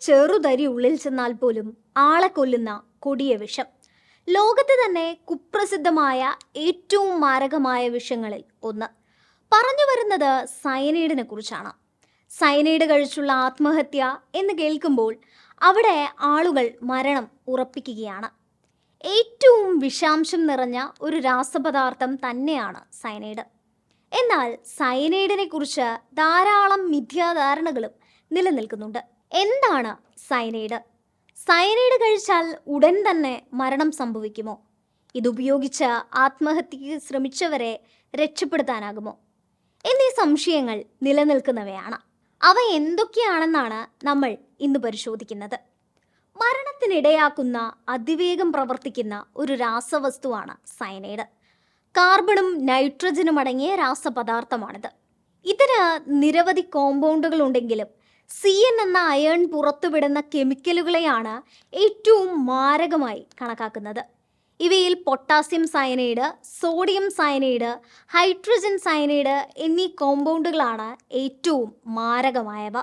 ചെറുതരി ഉള്ളിൽ ചെന്നാൽ പോലും ആളെ കൊല്ലുന്ന കൊടിയ വിഷം. ലോകത്ത് തന്നെ കുപ്രസിദ്ധമായ ഏറ്റവും മാരകമായ വിഷങ്ങളിൽ ഒന്ന്. പറഞ്ഞു വരുന്നത് സയനൈഡിനെ കുറിച്ചാണ്. സയനൈഡ് കഴിച്ചുള്ള ആത്മഹത്യ എന്ന് കേൾക്കുമ്പോൾ അവിടെ ആളുകൾ മരണം ഉറപ്പിക്കുകയാണ്. ഏറ്റവും വിഷാംശം നിറഞ്ഞ ഒരു രാസപദാർത്ഥം തന്നെയാണ് സയനൈഡ്. എന്നാൽ സയനൈഡിനെ കുറിച്ച് ധാരാളം മിഥ്യാധാരണകളും നിലനിൽക്കുന്നുണ്ട്. എന്താണ് സയനൈഡ്? സയനൈഡ് കഴിച്ചാൽ ഉടൻ തന്നെ മരണം സംഭവിക്കുമോ? ഇതുപയോഗിച്ച് ആത്മഹത്യക്ക് ശ്രമിച്ചവരെ രക്ഷപ്പെടുത്താനാകുമോ എന്നീ സംശയങ്ങൾ നിലനിൽക്കുന്നവയാണ്. അവ എന്തൊക്കെയാണെന്നാണ് നമ്മൾ ഇന്ന് പരിശോധിക്കുന്നത്. മരണത്തിനിടയാക്കുന്ന അതിവേഗം പ്രവർത്തിക്കുന്ന ഒരു രാസവസ്തുവാണ് സയനൈഡ്. കാർബണും നൈട്രജനും അടങ്ങിയ രാസപദാർത്ഥമാണിത്. ഇതിന് നിരവധി കോമ്പൗണ്ടുകൾ ഉണ്ടെങ്കിലും CN എന്ന അയൺ പുറത്തുവിടുന്ന കെമിക്കലുകളെയാണ് ഏറ്റവും മാരകമായി കണക്കാക്കുന്നത്. ഇവയിൽ potassium cyanide, sodium cyanide, hydrogen cyanide എന്നീ കോമ്പൗണ്ടുകളാണ് ഏറ്റവും മാരകമായവ.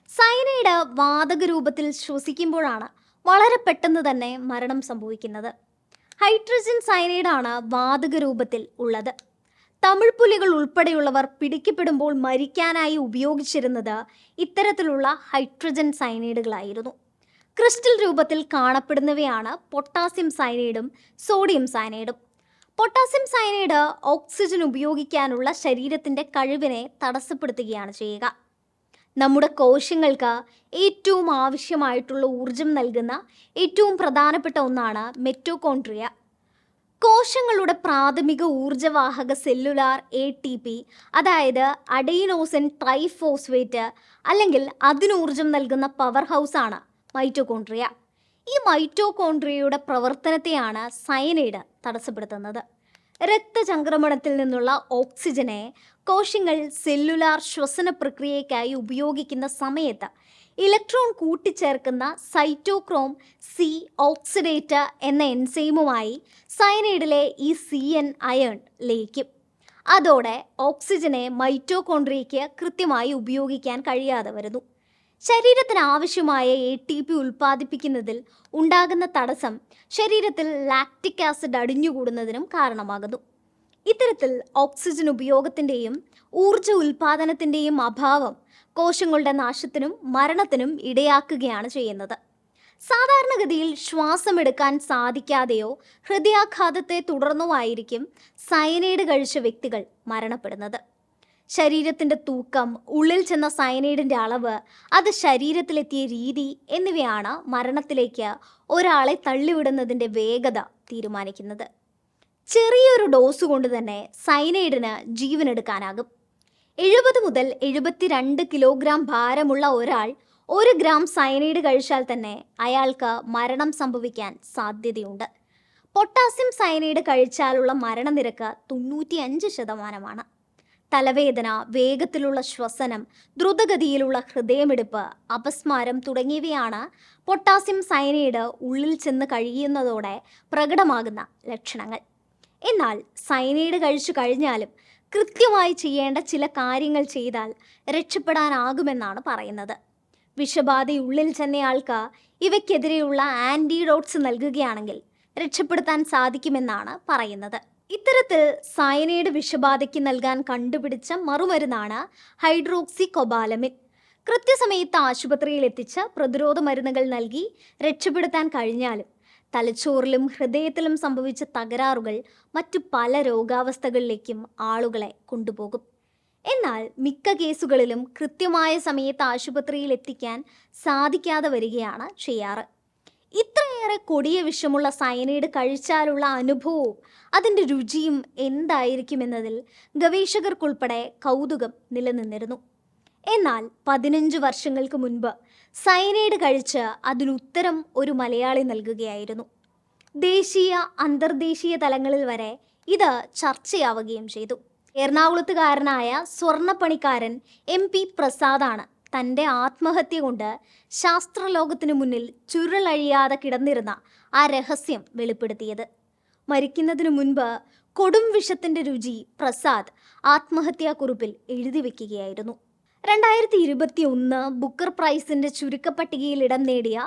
സയനൈഡ് വാതക രൂപത്തിൽ ശ്വസിക്കുമ്പോഴാണ് വളരെ പെട്ടെന്ന് തന്നെ മരണം സംഭവിക്കുന്നത്. ഹൈഡ്രജൻ സയനൈഡാണ് വാതക രൂപത്തിൽ ഉള്ളത്. തമിഴ് പുലികൾ ഉൾപ്പെടെയുള്ളവർ പിടിക്കപ്പെടുമ്പോൾ മരിക്കാനായി ഉപയോഗിച്ചിരുന്നത് ഇത്തരത്തിലുള്ള ഹൈഡ്രജൻ സയനൈഡുകളായിരുന്നു. ക്രിസ്റ്റൽ രൂപത്തിൽ കാണപ്പെടുന്നവയാണ് പൊട്ടാസ്യം സയനൈഡും സോഡിയം സയനൈഡും. പൊട്ടാസ്യം സയനൈഡ് ഓക്സിജൻ ഉപയോഗിക്കാനുള്ള ശരീരത്തിൻ്റെ കഴിവിനെ തടസ്സപ്പെടുത്തുകയാണ് ചെയ്യുക. നമ്മുടെ കോശങ്ങൾക്ക് ഏറ്റവും ആവശ്യമായിട്ടുള്ള ഊർജം നൽകുന്ന ഏറ്റവും പ്രധാനപ്പെട്ട ഒന്നാണ് മിറ്റോകോൺട്രിയ. കോശങ്ങളുടെ പ്രാഥമിക ഊർജ്ജവാഹക സെല്ലുലാർ ATP, അതായത് അഡെയിനോസിൻ ട്രൈഫോസ്ഫേറ്റ് അല്ലെങ്കിൽ അതിനൂർജം നൽകുന്ന പവർ ഹൗസാണ് മൈറ്റോകോൺട്രിയ. ഈ മൈറ്റോകോൺട്രിയയുടെ പ്രവർത്തനത്തെയാണ് സയനൈഡ് തടസ്സപ്പെടുത്തുന്നത്. രക്തചംക്രമണത്തിൽ നിന്നുള്ള ഓക്സിജനെ കോശങ്ങൾ സെല്ലുലാർ ശ്വസന പ്രക്രിയയ്ക്കായി ഉപയോഗിക്കുന്ന സമയത്ത് ഇലക്ട്രോൺ കൂട്ടിച്ചേർക്കുന്ന സൈറ്റോക്രോം C ഓക്സിഡേറ്റ് എന്ന എൻസൈമുമായി സയനൈഡിലെ ഈ CN അയൺ ലയിക്കും. അതോടെ ഓക്സിജനെ മൈറ്റോകോൺട്രിയയ്ക്ക് കൃത്യമായി ഉപയോഗിക്കാൻ കഴിയാതെ വരുന്നു. ശരീരത്തിന് ആവശ്യമായ ATP ഉൽപ്പാദിപ്പിക്കുന്നതിൽ ഉണ്ടാകുന്ന തടസ്സം ശരീരത്തിൽ ലാക്റ്റിക് ആസിഡ് അടിഞ്ഞുകൂടുന്നതിനും കാരണമാകുന്നു. ഇത്തരത്തിൽ ഓക്സിജൻ ഉപയോഗത്തിൻ്റെയും ഊർജ ഉൽപാദനത്തിൻ്റെയും അഭാവം കോശങ്ങളുടെ നാശത്തിനും മരണത്തിനും ഇടയാക്കുകയാണ് ചെയ്യുന്നത്. സാധാരണഗതിയിൽ ശ്വാസമെടുക്കാൻ സാധിക്കാതെയോ ഹൃദയാഘാതത്തെ തുടർന്നോ ആയിരിക്കും സയനൈഡ് കഴിച്ച വ്യക്തികൾ മരണപ്പെടുന്നത്. ശരീരത്തിൻ്റെ തൂക്കം, ഉള്ളിൽ ചെന്ന സയനൈഡിൻ്റെ അളവ്, അത് ശരീരത്തിലെത്തിയ രീതി എന്നിവയാണ് മരണത്തിലേക്ക് ഒരാളെ തള്ളിവിടുന്നതിൻ്റെ വേഗത തീരുമാനിക്കുന്നത്. ചെറിയൊരു ഡോസ് കൊണ്ട് തന്നെ സയനൈഡിന് ജീവനെടുക്കാനാകും. 70 മുതൽ 72 കിലോഗ്രാം ഭാരമുള്ള ഒരാൾ 1 ഗ്രാം സയനൈഡ് കഴിച്ചാൽ തന്നെ അയാൾക്ക് മരണം സംഭവിക്കാൻ സാധ്യതയുണ്ട്. പൊട്ടാസ്യം സയനൈഡ് കഴിച്ചാലുള്ള മരണനിരക്ക് 95%. തലവേദന, വേഗത്തിലുള്ള ശ്വസനം, ദ്രുതഗതിയിലുള്ള ഹൃദയമിടിപ്പ്, അപസ്മാരം തുടങ്ങിയവയാണ് പൊട്ടാസ്യം സയനൈഡ് ഉള്ളിൽ ചെന്ന് കഴിയുന്നതോടെ പ്രകടമാകുന്ന ലക്ഷണങ്ങൾ. എന്നാൽ സയനൈഡ് കഴിച്ചു കഴിഞ്ഞാലും കൃത്യമായി ചെയ്യേണ്ട ചില കാര്യങ്ങൾ ചെയ്താൽ രക്ഷപ്പെടാനാകുമെന്നാണ് പറയുന്നത്. വിഷബാധയുള്ളിൽ ചെന്നയാൾക്ക് ഇവയ്ക്കെതിരെയുള്ള ആൻറ്റിഡോട്ട്സ് നൽകുകയാണെങ്കിൽ രക്ഷപ്പെടുത്താൻ സാധിക്കുമെന്നാണ് പറയുന്നത്. ഇത്തരത്തിൽ സയനൈഡ് വിഷബാധയ്ക്ക് നൽകാൻ കണ്ടുപിടിച്ച മറുമരുന്നാണ് ഹൈഡ്രോക്സികൊബാലമിൻ. കൃത്യസമയത്ത് ആശുപത്രിയിൽ എത്തിച്ച് പ്രതിരോധ മരുന്നുകൾ നൽകി രക്ഷപ്പെടുത്താൻ കഴിഞ്ഞാലും തലച്ചോറിലും ഹൃദയത്തിലും സംഭവിച്ച തകരാറുകൾ മറ്റു പല രോഗാവസ്ഥകളിലേക്കും ആളുകളെ കൊണ്ടുപോകും. എന്നാൽ മിക്ക കേസുകളിലും കൃത്യമായ സമയത്ത് ആശുപത്രിയിൽ എത്തിക്കാൻ സാധിക്കാതെ വരികയാണ് ചെയ്യാറ്. ഇത്രയേറെ കൊടിയ വിഷമുള്ള സയനൈഡ് കഴിച്ചാലുള്ള അനുഭവവും അതിൻ്റെ രുചിയും എന്തായിരിക്കുമെന്നതിൽ ഗവേഷകർക്കുൾപ്പെടെ കൗതുകം നിലനിന്നിരുന്നു. എന്നാൽ 15 വർഷങ്ങൾക്ക് മുൻപ് സയനൈഡ് കഴിച്ച് അതിനുത്തരം ഒരു മലയാളി നൽകുകയായിരുന്നു. ദേശീയ അന്തർദേശീയ തലങ്ങളിൽ വരെ ഇത് ചർച്ചയാവുകയും ചെയ്തു. എറണാകുളത്തുകാരനായ സ്വർണ്ണപ്പണിക്കാരൻ MP പ്രസാദാണ് തൻ്റെ ആത്മഹത്യ കൊണ്ട് ശാസ്ത്രലോകത്തിനു മുന്നിൽ ചുരുളഴിയാതെ കിടന്നിരുന്ന ആ രഹസ്യം വെളിപ്പെടുത്തിയത്. മരിക്കുന്നതിനു മുൻപ് കൊടും വിഷത്തിൻ്റെ രുചി പ്രസാദ് ആത്മഹത്യാക്കുറിപ്പിൽ എഴുതി വയ്ക്കുകയായിരുന്നു. 2021 ബുക്കർ പ്രൈസിന്റെ ചുരുക്കപ്പട്ടികയിൽ ഇടം നേടിയ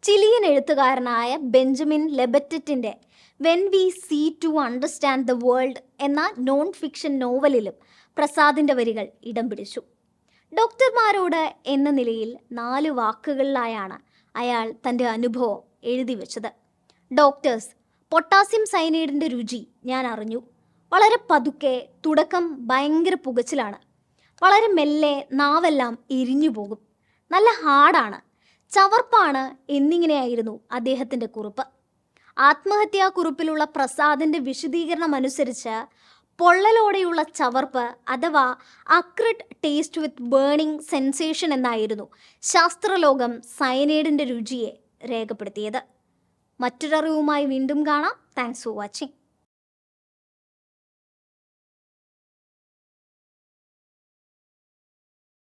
ചിലിയൻ എഴുത്തുകാരനായ ബെഞ്ചമിൻ ലെബറ്ററ്റിന്റെ when we cease to understand the world എന്ന നോൺ ഫിക്ഷൻ നോവലിലും പ്രസാദിന്റെ വരികൾ ഇടം പിടിച്ചു. ഡോക്ടർമാരോട് എന്ന നിലയിൽ 4 വാക്കുകളിലായാണ് അയാൾ തൻ്റെ അനുഭവം എഴുതി വെച്ചത്. ഡോക്ടേഴ്സ്, പൊട്ടാസ്യം സയനൈഡിൻ്റെ രുചി ഞാൻ അറിഞ്ഞു. വളരെ പതുക്കെ, തുടക്കം ഭയങ്കര പുകച്ചിലാണ്. വളരെ മെല്ലെ നാവെല്ലാം എരിഞ്ഞു പോകും. നല്ല ഹാർഡാണ്, ചവർപ്പാണ് എന്നിങ്ങനെയായിരുന്നു അദ്ദേഹത്തിൻ്റെ കുറിപ്പ്. ആത്മഹത്യാക്കുറിപ്പിലുള്ള പ്രസാദിൻ്റെ വിശദീകരണം അനുസരിച്ച് പൊള്ളലോടെയുള്ള ചവർപ്പ് അഥവാ അക്രിഡ് ടേസ്റ്റ് വിത്ത് ബേണിംഗ് സെൻസേഷൻ എന്നായിരുന്നു ശാസ്ത്രലോകം സയനൈഡിൻ്റെ രുചിയെ രേഖപ്പെടുത്തിയത്. മറ്റൊരറിവുമായി വീണ്ടും കാണാം. Thanks for watching.